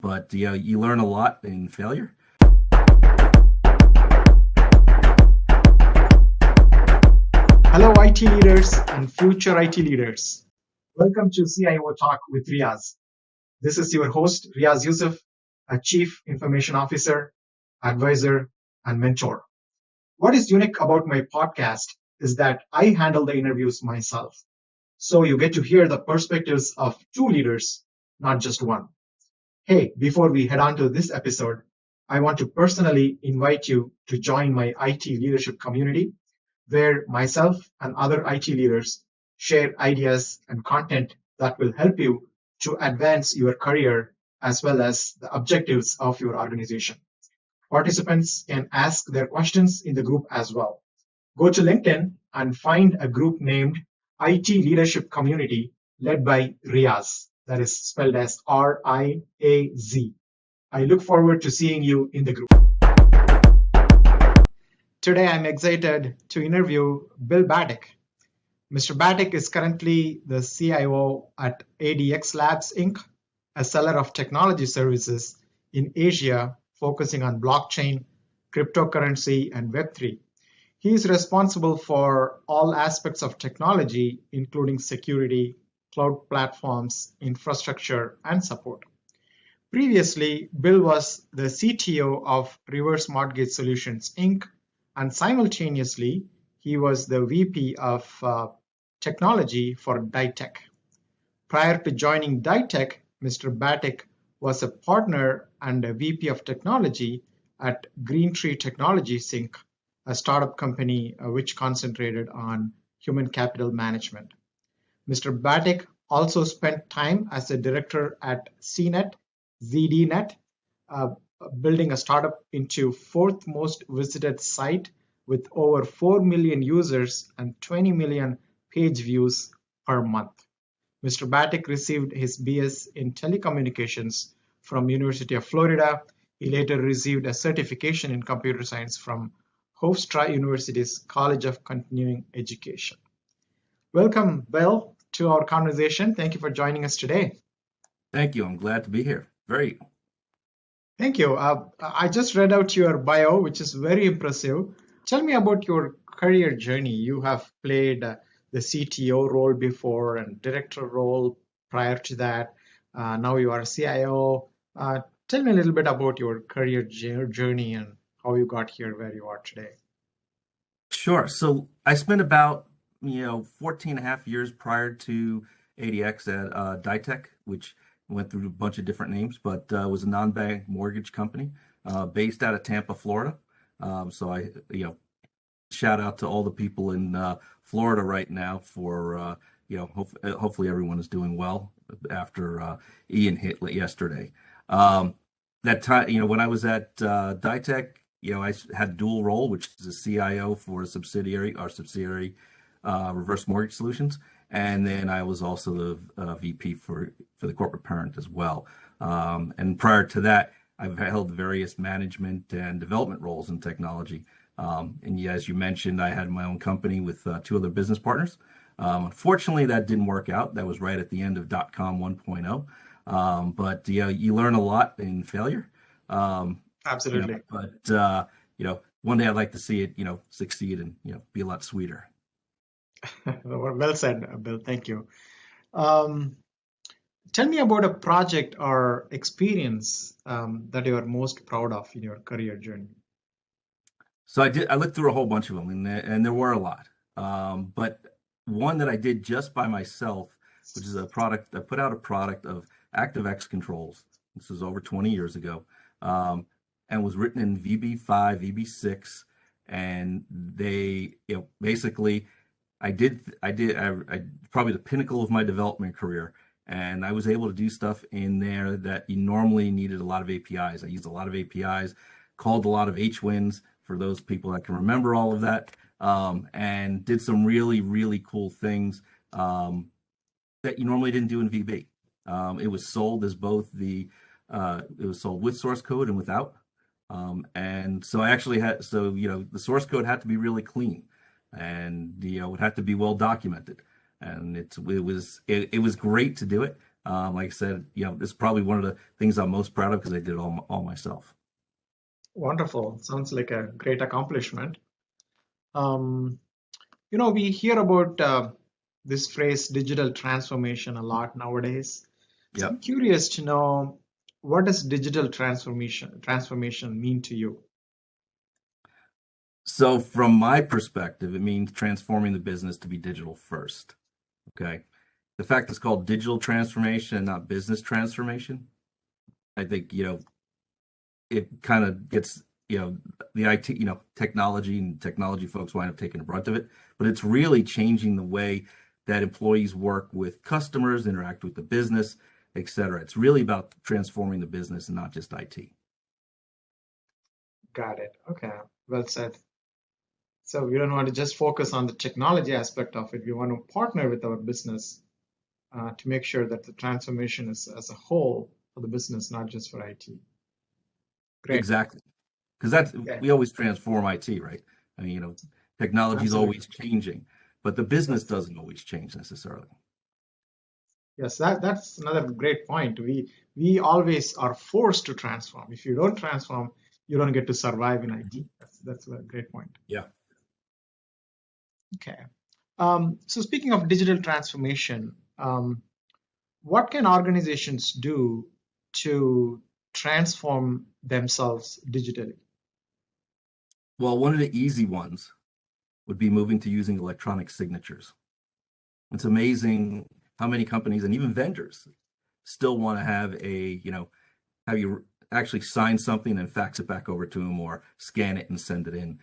but you learn a lot in failure. Hello, IT leaders and future IT leaders. Welcome to CIO Talk with Riaz. This is your host, Riaz Yusuff, a Chief Information Officer, advisor, and mentor. What is unique about my podcast is that I handle the interviews myself. So you get to hear the perspectives of two leaders, not just one. Hey, before we head on to this episode, I want to personally invite you to join my IT leadership community where myself and other IT leaders share ideas and content that will help you to advance your career as well as the objectives of your organization. Participants can ask their questions in the group as well. Go to LinkedIn and find a group named IT Leadership Community led by Riaz. That is spelled as R-I-A-Z. I look forward to seeing you in the group. Today, I'm excited to interview Bill Batik. Mr. Batik is currently the CIO at ADX Labs Inc, a seller of technology services in Asia focusing on blockchain, cryptocurrency, and Web3. He is responsible for all aspects of technology, including security, cloud platforms, infrastructure, and support. Previously, Bill was the CTO of Reverse Mortgage Solutions Inc, and simultaneously, he was the VP of technology for Ditech. Prior to joining Ditech, Mr. Batik was a partner and a VP of technology at Green Tree Technologies Inc, a startup company which concentrated on human capital management. Mr. Batik also spent time as a director at CNET, ZDNet, building a startup into fourth most visited site with over 4 million users and 20 million page views per month. Mr. Batik received his BS in telecommunications from University of Florida. He later received a certification in computer science from Hofstra University's College of Continuing Education. Welcome, Bill, to our conversation. Thank you for joining us today. Thank you. I'm glad to be here. Very. Thank you. I just read out your bio, which is very impressive. Tell me about your career journey. You have played the CTO role before and director role prior to that. Now you are a CIO. Tell me a little bit about your career journey and how you got here where you are today. Sure. So I spent about 14 and a half years prior to ADX at Ditech, which went through a bunch of different names, but was a non-bank mortgage company based out of Tampa, Florida. So I, shout out to all the people in Florida right now for, hopefully everyone is doing well after Ian hit yesterday. That time, when I was at Ditech, I had dual role, which is a CIO for our subsidiary, Reverse Mortgage Solutions. And then I was also the VP for the corporate parent as well. And prior to that, I've held various management and development roles in technology. And as you mentioned, I had my own company with two other business partners. Unfortunately, that didn't work out. That was right at the end of .com 1.0. But you learn a lot in failure. Absolutely. But one day I'd like to see it, succeed and be a lot sweeter. Well said, Bill. Thank you. Tell me about a project or experience that you are most proud of in your career journey. So I looked through a whole bunch of them, and there were a lot. But one that I did just by myself, which is I put out a product of ActiveX controls. This was over 20 years ago, and was written in VB5, VB6, and they, basically. I probably the pinnacle of my development career, and I was able to do stuff in there that you normally needed a lot of APIs. I used a lot of APIs, called a lot of HWINs for those people that can remember all of that, and did some really, really cool things that you normally didn't do in VB. It was sold as both it was sold with source code and without, and so I actually had the source code had to be really clean. And it had to be well documented, and it was great to do it. Like I said, this is probably one of the things I'm most proud of because I did it all myself. Wonderful. Sounds like a great accomplishment. Um, we hear about this phrase digital transformation a lot nowadays. So I'm Yep. curious to know, what does digital transformation mean to you? So from my perspective, it means transforming the business to be digital first. Okay. The fact it's called digital transformation and not business transformation, I think, it kind of gets, the IT, technology and technology folks wind up taking the brunt of it, but it's really changing the way that employees work with customers, interact with the business, et cetera. It's really about transforming the business and not just IT. Got it. Okay. Well said. So we don't want to just focus on the technology aspect of it. We want to partner with our business to make sure that the transformation is as a whole for the business, not just for IT. Great. Exactly. Because Okay. we always transform IT, right? I mean, technology is Absolutely. always changing, but the business doesn't always change necessarily. Yes, that's another great point. We always are forced to transform. If you don't transform, you don't get to survive in IT. Mhm. That's a great point. Yeah. Okay. So speaking of digital transformation, what can organizations do to transform themselves digitally? Well, one of the easy ones would be moving to using electronic signatures. It's amazing how many companies and even vendors still want to have have you actually sign something and fax it back over to them or scan it and send it in.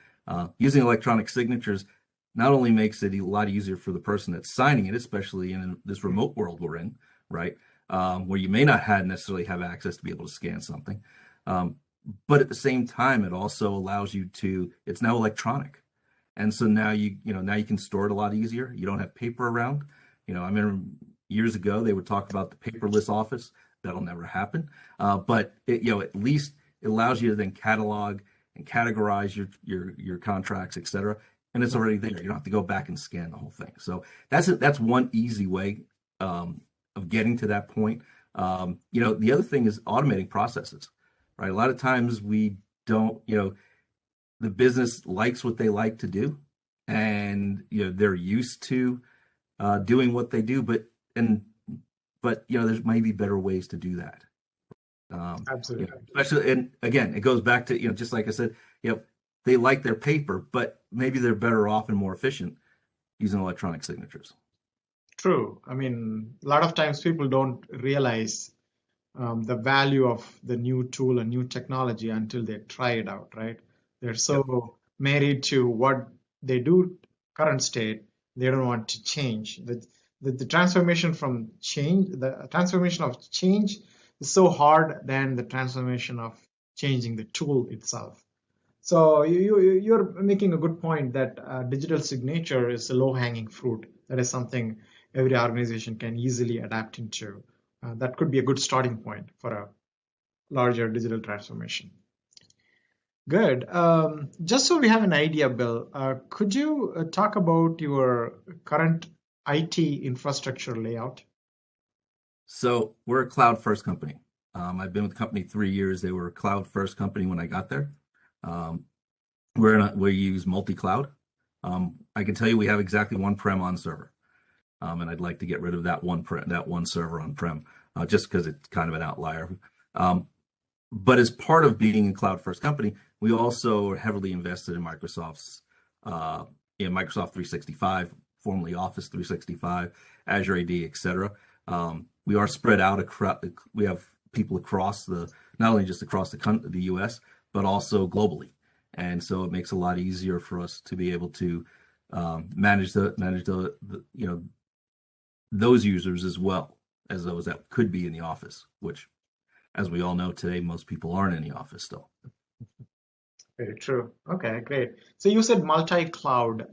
Using electronic signatures not only makes it a lot easier for the person that's signing it, especially in this remote world we're in, right? Where you may not have necessarily have access to be able to scan something. Um, but at the same time, it also allows you to, it's now electronic. And so now now you can store it a lot easier. You don't have paper around. I remember years ago they would talk about the paperless office. That'll never happen. But at least it allows you to then catalog and categorize your contracts, et cetera. And it's already there. You don't have to go back and scan the whole thing. So that's one easy way of getting to that point. The other thing is automating processes, right? A lot of times we don't, the business likes what they like to do, and they're used to doing what they do, but there's maybe better ways to do that. Absolutely. Especially, and again, it goes back to just like I said, they like their paper, but maybe they're better off and more efficient using electronic signatures. True. I mean, a lot of times people don't realize the value of the new tool and new technology until they try it out, right? They're Yep. so married to what they do current state, they don't want to change. The transformation from change, the transformation of change is so hard than the transformation of changing the tool itself. So you're making a good point that digital signature is a low-hanging fruit. That is something every organization can easily adapt into. That could be a good starting point for a larger digital transformation. Good. Just so we have an idea, Bill, could you talk about your current IT infrastructure layout? So we're a cloud first company. I've been with the company 3 years. They were a cloud first company when I got there. Um, we use multi-cloud. I can tell you we have exactly one prem on server, and I'd like to get rid of that one server on prem, just because it's kind of an outlier. Um, but as part of being a cloud first company, we also are heavily invested in uh, Microsoft 365, formerly Office 365, Azure AD, etc. We are spread out across. We have people across not only just across the U.S. but also globally, and so it makes it a lot easier for us to be able to manage the those users as well as those that could be in the office, which, as we all know today, most people aren't in the office still. Very true. Okay, great. So you said multi-cloud.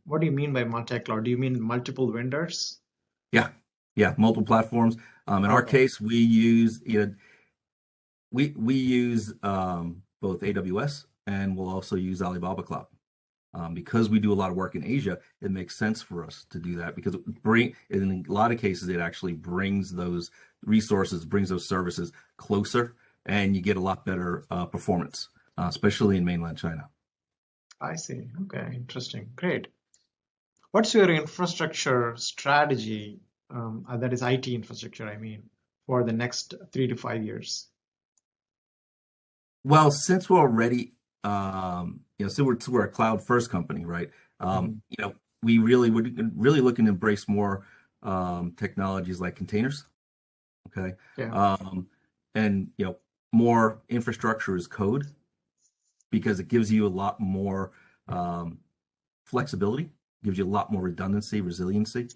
What do you mean by multi-cloud? Do you mean multiple vendors? Yeah, yeah, multiple platforms. In our Okay. case, we use we use both AWS and we'll also use Alibaba Cloud. Because we do a lot of work in Asia, it makes sense for us to do that because in a lot of cases, it actually brings those resources, brings those services closer, and you get a lot better performance, especially in mainland China. I see. Okay, interesting. Great. What's your infrastructure strategy, that is IT infrastructure, I mean, for the next 3 to 5 years? Well, since we're already, so we're a cloud first company, right? Mhm. We really would really looking to embrace more technologies like containers, okay? Yeah, Um, and more infrastructure as code because it gives you a lot more um, flexibility, gives you a lot more redundancy, resiliency,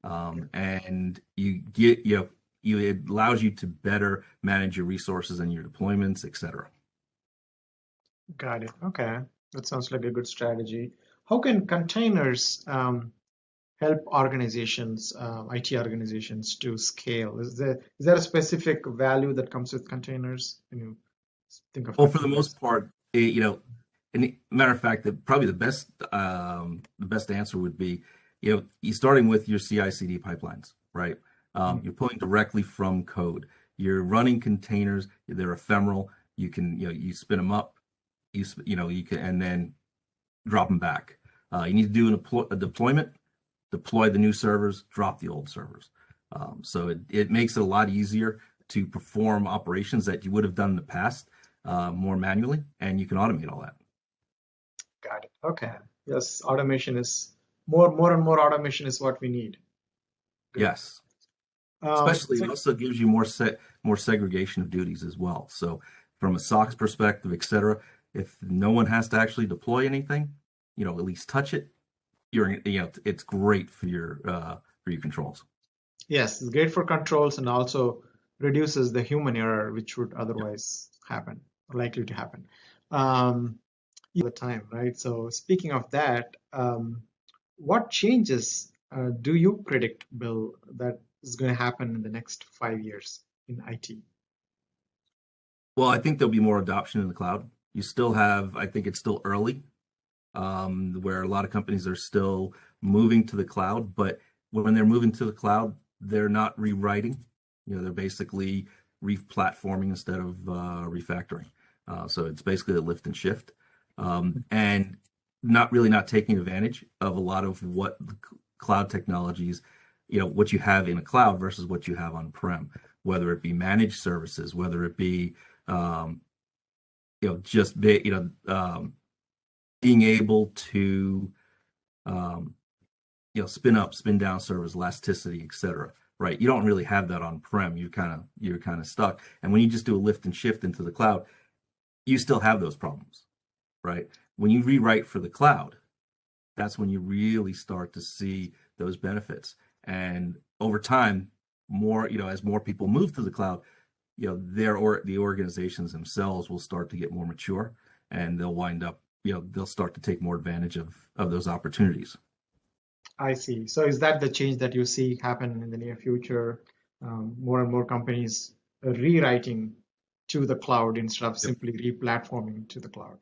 and it allows you to better manage your resources and your deployments, etc. got it. Okay, that sounds like a good strategy. How can containers help organizations, IT organizations, to scale? Is there a specific value that comes with containers when you think of Well, for the most containers? part, and matter of fact, probably the best answer would be, you starting with your CI/CD pipelines, right? Mm. You're pulling directly from code. You're running containers. They're ephemeral. You can, you spin them up, you can, and then drop them back. You need to do a deployment, deploy the new servers, drop the old servers. So it makes it a lot easier to perform operations that you would have done in the past more manually, and you can automate all that. Got it. Okay. Yes, automation is more and more automation is what we need. Good. Yes, especially So it also gives you more segregation of duties as well. So from a SOX perspective, et cetera, if no one has to actually deploy anything, at least touch it. It's great for your controls. yes, it's great for controls and also reduces the human error, which would otherwise happen, or likely to happen, all the time, right? So speaking of that, what changes do you predict, Bill, that is going to happen in the next 5 years in IT? Well, I think there'll be more adoption in the cloud. You still have, I think it's still early, where a lot of companies are still moving to the cloud, but when they're moving to the cloud, they're not rewriting. They're basically re-platforming instead of refactoring. So it's basically a lift and shift, and not taking advantage of a lot of what the cloud technologies, what you have in a cloud versus what you have on-prem, whether it be managed services, whether it be um, just being able to um, spin up, spin down servers, elasticity, etc. Right? You don't really have that on prem. You're kind of stuck. And when you just do a lift and shift into the cloud, you still have those problems. Right? When you rewrite for the cloud, that's when you really start to see those benefits. And over time, as more people move to the cloud, the organizations themselves will start to get more mature, and they'll wind up, they'll start to take more advantage of those opportunities. I see. So is that the change that you see happen in the near future? More and more companies are rewriting to the cloud instead of Yep. simply replatforming to the cloud.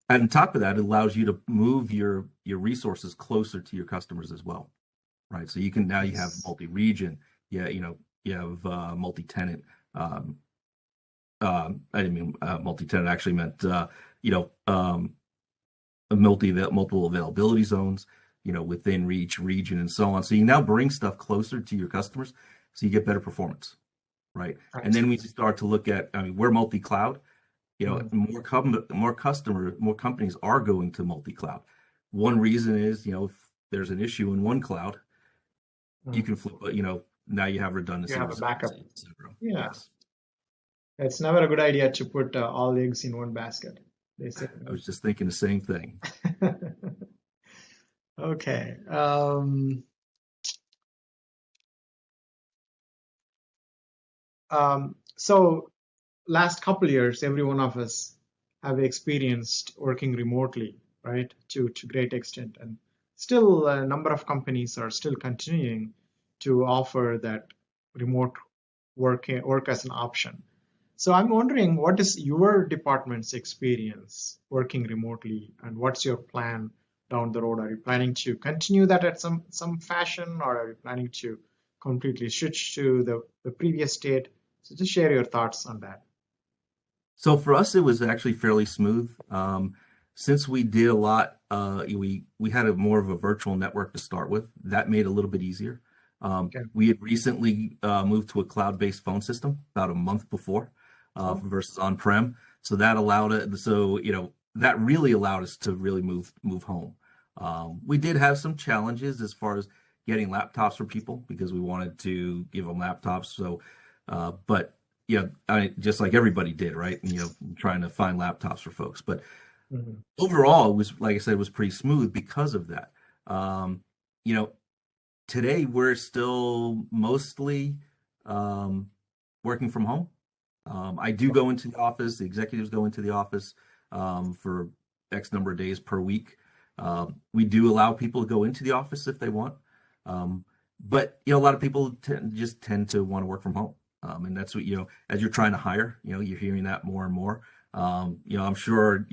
And on top of that, it allows you to move your resources closer to your customers as well, right? So you have Yes. multi-region, yeah, you have multi-tenant. I didn't mean multi-tenant. I actually meant you know um, multiple availability zones, within each region and so on. So you now bring stuff closer to your customers, so you get better performance, right? I And then we see. start to look at, I mean, we're multi-cloud. Mm, More companies are going to multi-cloud. One reason is, if there's an issue in one cloud, you mm. can flip it. Now you have You redundancy, have a backup. resiliency, etc. Yeah. Yes, It's never a good idea to put all eggs in one basket, they say, I was just thinking the same thing. right? Okay. So last couple years, every one of us have experienced working remotely, right? To great extent, and still a number of companies are still continuing to offer that remote work as an option. So I'm wondering, what is your department's experience working remotely, and what's your plan down the road? Are you planning to continue that at some fashion, or are you planning to completely switch to the previous state? So just share your thoughts on that. So for us, it was actually fairly smooth. Since we did a lot, we had a more of a virtual network to start with. That made it a little bit easier. Okay. We had recently moved to a cloud-based phone system about a month before Oh, versus on-prem. So that allowed it. So that really allowed us to really move home. We did have some challenges as far as getting laptops for people because we wanted to give them laptops. So, but I mean, just like everybody did, right? Trying to find laptops for folks. But mhm. overall, it was, like I said, it was pretty smooth because of that. You know, Today we're still mostly um, working from home. I do go into the office. The executives go into the office for X number of days per week. We do allow people to go into the office if they want, um, but a lot of people just tend to want to work from home, and that's what as you're trying to hire, you're hearing that more and more. I'm sure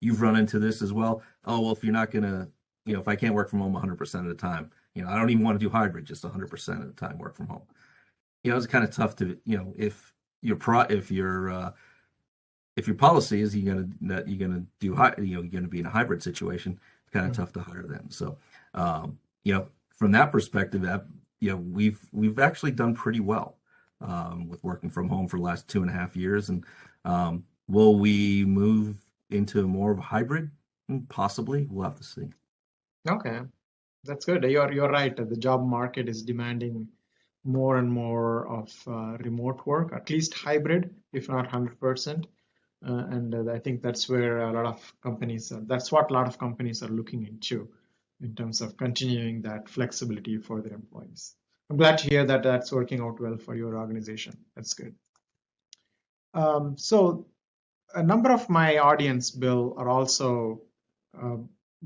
you've run into this as well. Oh well, if you're not gonna, if I can't work from home 100% of the time, I don't even want to do hybrid, just 100% of the time work from home. It's kind of tough to, if your policy is you're gonna do you're gonna be in a hybrid situation, it's kind of Mhm. tough to hire them. So, from that perspective, that we've actually done pretty well with working from home for the last 2.5 years. And will we move into more of a hybrid? Possibly. We'll have to see. Okay, that's good. You're right. The job market is demanding more and more of remote work, at least hybrid, if not 100%. And I think that's where a lot of companies, that's what a lot of companies are looking into in terms of continuing that flexibility for their employees. I'm glad to hear that that's working out well for your organization. That's good. So a number of my audience, Bill, are also uh,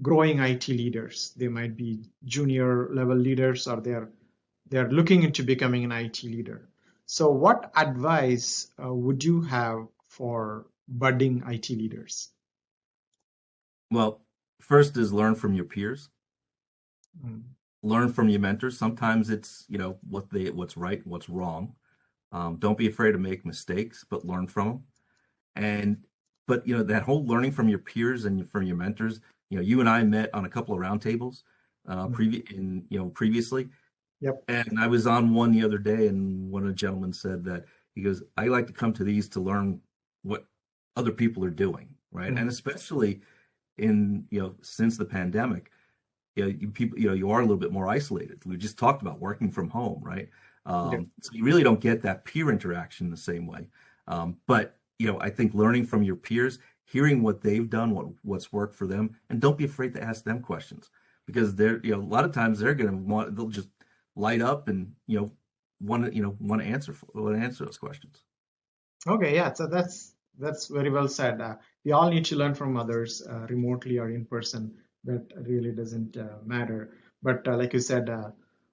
growing IT leaders. They might be junior level leaders, or they're looking into becoming an IT leader. So what advice would you have for budding IT leaders? Well, first is learn from your peers, Mm, learn from your mentors. Sometimes it's what's right, what's wrong. Don't be afraid to make mistakes, but learn from them. And but that whole learning from your peers and from your mentors. You and I met on a couple of roundtables mm. previously, Yep. and I was on one the other day, and one of the gentlemen said that he goes, "I like to come to these to learn what other people are doing, right? And Mm, especially in since the pandemic, you are a little bit more isolated. We just talked about working from home, right? yeah. So you really don't get that peer interaction the same way. But I think learning from your peers, hearing what they've done, what's worked for them, and don't be afraid to ask them questions because they're a lot of times they'll just light up and want to answer those questions. Okay, yeah, so that's very well said. We all need to learn from others, remotely or in person. That really doesn't matter. But like you said,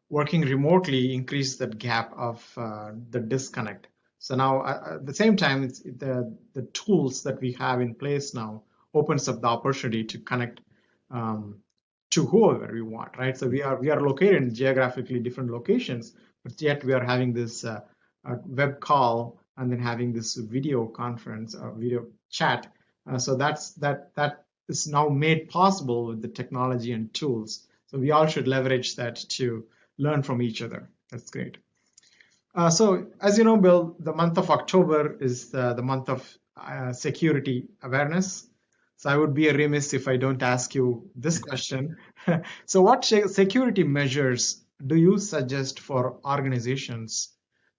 working remotely increases that gap of the disconnect. So now, at the same time, the tools that we have in place now opens up the opportunity to connect um, to whoever we want, right? So we are located in geographically different locations, but yet we are having this web call and then having this video conference or video chat. So that is now made possible with the technology and tools. So we all should leverage that to learn from each other. That's great. So as you know, Bill, the month of October is the month of security awareness. So I would be remiss if I don't ask you this question. So what security measures do you suggest for organizations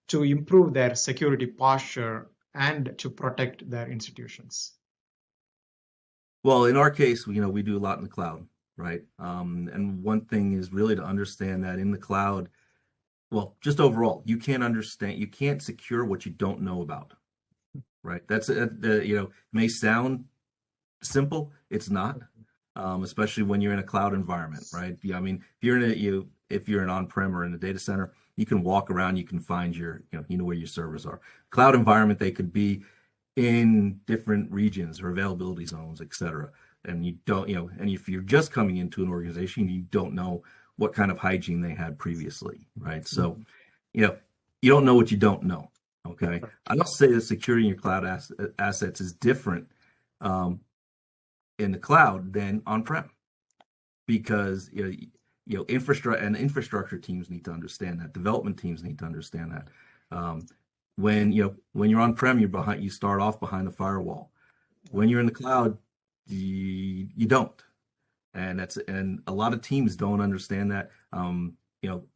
to improve their security posture and to protect their institutions? Well, in our case, we do a lot in the cloud, right? And one thing is really to understand that in the cloud, well, just overall, you can't secure what you don't know about, right? May sound simple, it's not, especially when you're in a cloud environment, right? Yeah, I mean, if you're an on-prem or in a data center, you can walk around, you can find you know where your servers are. Cloud environment, they could be in different regions or availability zones, et cetera. and you don't, and if you're just coming into an organization, you don't know what kind of hygiene they had previously, right? So, you know, you don't know what you don't know. Okay. I will say that security in your cloud assets is different um, in the cloud than on-prem because infrastructure teams need to understand that. Development teams need to understand that. When you're on-prem, you start off behind the firewall. When you're in the cloud, you don't, and a lot of teams don't understand that.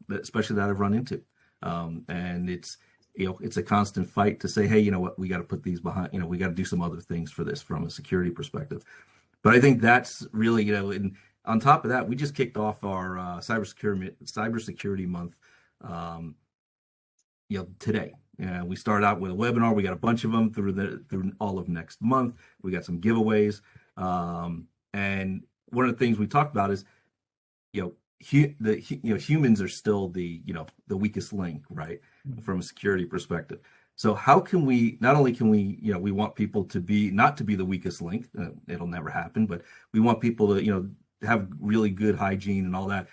Especially that I've run into, and it's a constant fight to say, hey, you know what, we got to put these behind. We got to do some other things for this from a security perspective. But I think that's really, and on top of that, we just kicked off our cybersecurity month, today. We started out with a webinar. We got a bunch of them through all of next month. We got some giveaways, and one of the things we talked about is, humans are still the weakest link, right, from a security perspective. So how can we, not only can we, we want people to be, not to be the weakest link, it'll never happen, but we want people to, have really good hygiene and all that,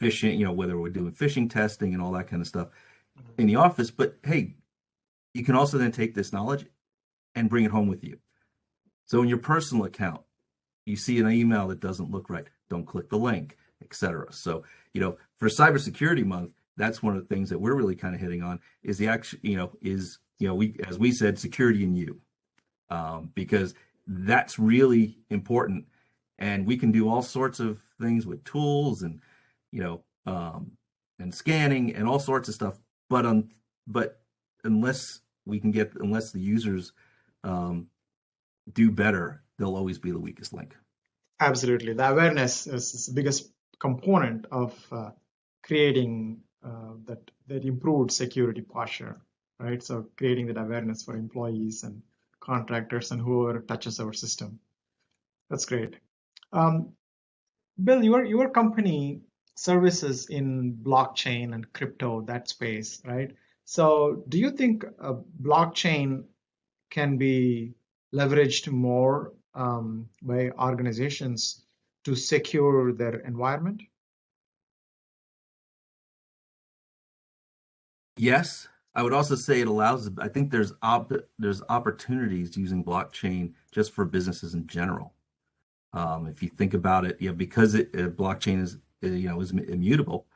phishing, whether we're doing phishing testing and all that kind of stuff in the office. But hey, you can also then take this knowledge and bring it home with you. So in your personal account, you see an email that doesn't look right, don't click the link, etc. So, for Cybersecurity Month, that's one of the things that we're really kind of hitting on is the actual, as we said, security in you, because that's really important. And we can do all sorts of things with tools and, and scanning and all sorts of stuff. But unless the users do better, they'll always be the weakest link. Absolutely. The awareness is the biggest component of creating that improved security posture, right? So creating that awareness for employees and contractors and whoever touches our system. That's great. Bill, your company services in blockchain and crypto, that space, right? So do you think blockchain can be leveraged more by organizations to secure their environment? Yes, I would also say it allows. I think there's opportunities using blockchain just for businesses in general. If you think about it, because blockchain is immutable.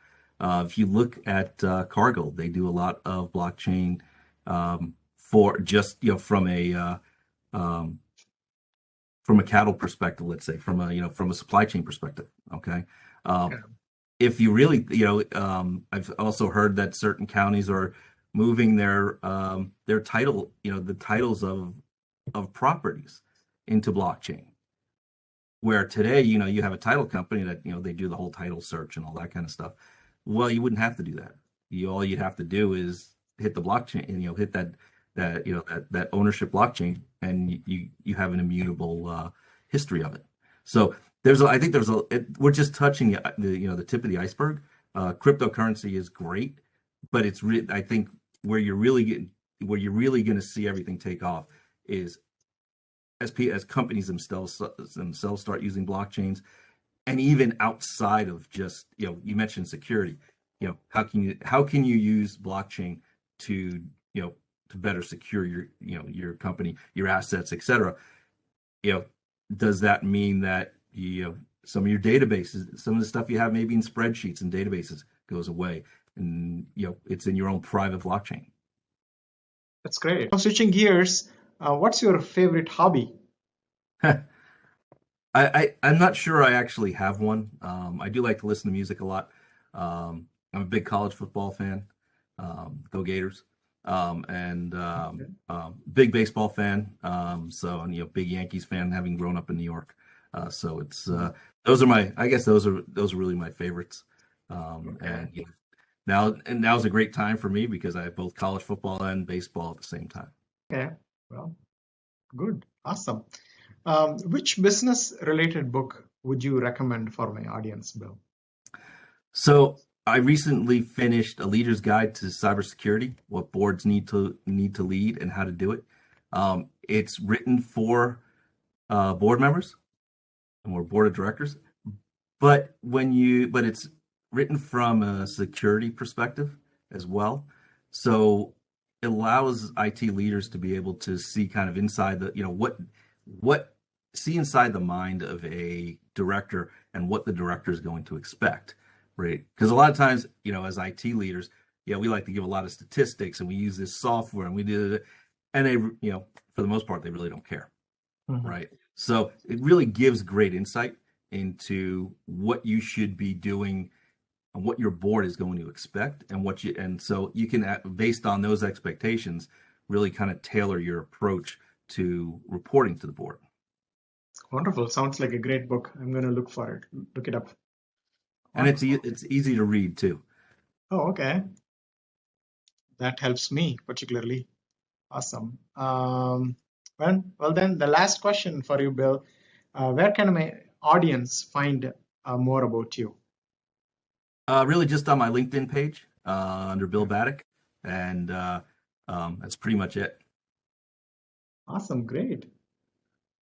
If you look at Cargill, they do a lot of blockchain for just um, from a cattle perspective, let's say from a supply chain perspective. Okay. Okay. If you really, I've also heard that certain counties are moving their title, the titles of properties into blockchain. Where today, you have a title company that, they do the whole title search and all that kind of stuff. Well, you wouldn't have to do that. All you'd have to do is hit the blockchain and, hit that ownership blockchain, and you have an immutable history of it. So we're just touching the tip of the iceberg. Cryptocurrency is great, but I think where you're really going to see everything take off is as companies themselves start using blockchains, and even outside of just, you mentioned security, how can you use blockchain to to better secure your company, your assets, etc. Does that mean that some of your databases, some of the stuff you have maybe in spreadsheets and databases goes away, and it's in your own private blockchain? That's great. Now, switching gears, what's your favorite hobby? I'm not sure I actually have one. I do like to listen to music a lot. I'm a big college football fan. Go Gators. And big baseball fan. And big Yankees fan, having grown up in New York. So it's those are really my favorites. And now's a great time for me because I have both college football and baseball at the same time. Okay, well, good, awesome. Which business-related book would you recommend for my audience, Bill? So I recently finished A Leader's Guide to Cybersecurity: What Boards Need to Lead and How to Do It. It's written for board members, and we're board of directors. But but it's written from a security perspective as well. So it allows IT leaders to be able to see kind of inside the, what see inside the mind of a director and what the director is going to expect, right? Because a lot of times, as IT leaders, yeah, we like to give a lot of statistics and we use this software and we do it, and they, for the most part, they really don't care, right? So it really gives great insight into what you should be doing and what your board is going to expect and so you can, based on those expectations, really kind of tailor your approach to reporting to the board. Wonderful. Sounds like a great book. I'm going to look it up. And it's easy to read too. Oh, okay. That helps me particularly. Awesome. Well, then the last question for you, Bill. Where can my audience find more about you? Really just on my LinkedIn page under Bill Batik, and that's pretty much it. Awesome. Great.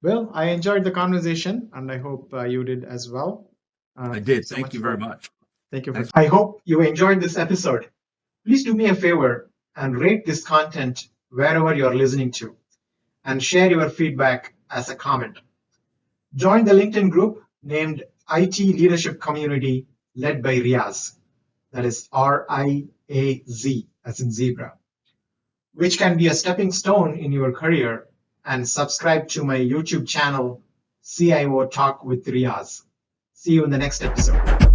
Well, I enjoyed the conversation, and I hope you did as well. I did. Thank you very much. Thank you. I hope you enjoyed this episode. Please do me a favor and rate this content wherever you're listening to, and share your feedback as a comment. Join the LinkedIn group named IT Leadership Community led by Riaz. That is RIAZ as in zebra, which can be a stepping stone in your career. And subscribe to my YouTube channel, CIO Talk with Riaz. See you in the next episode.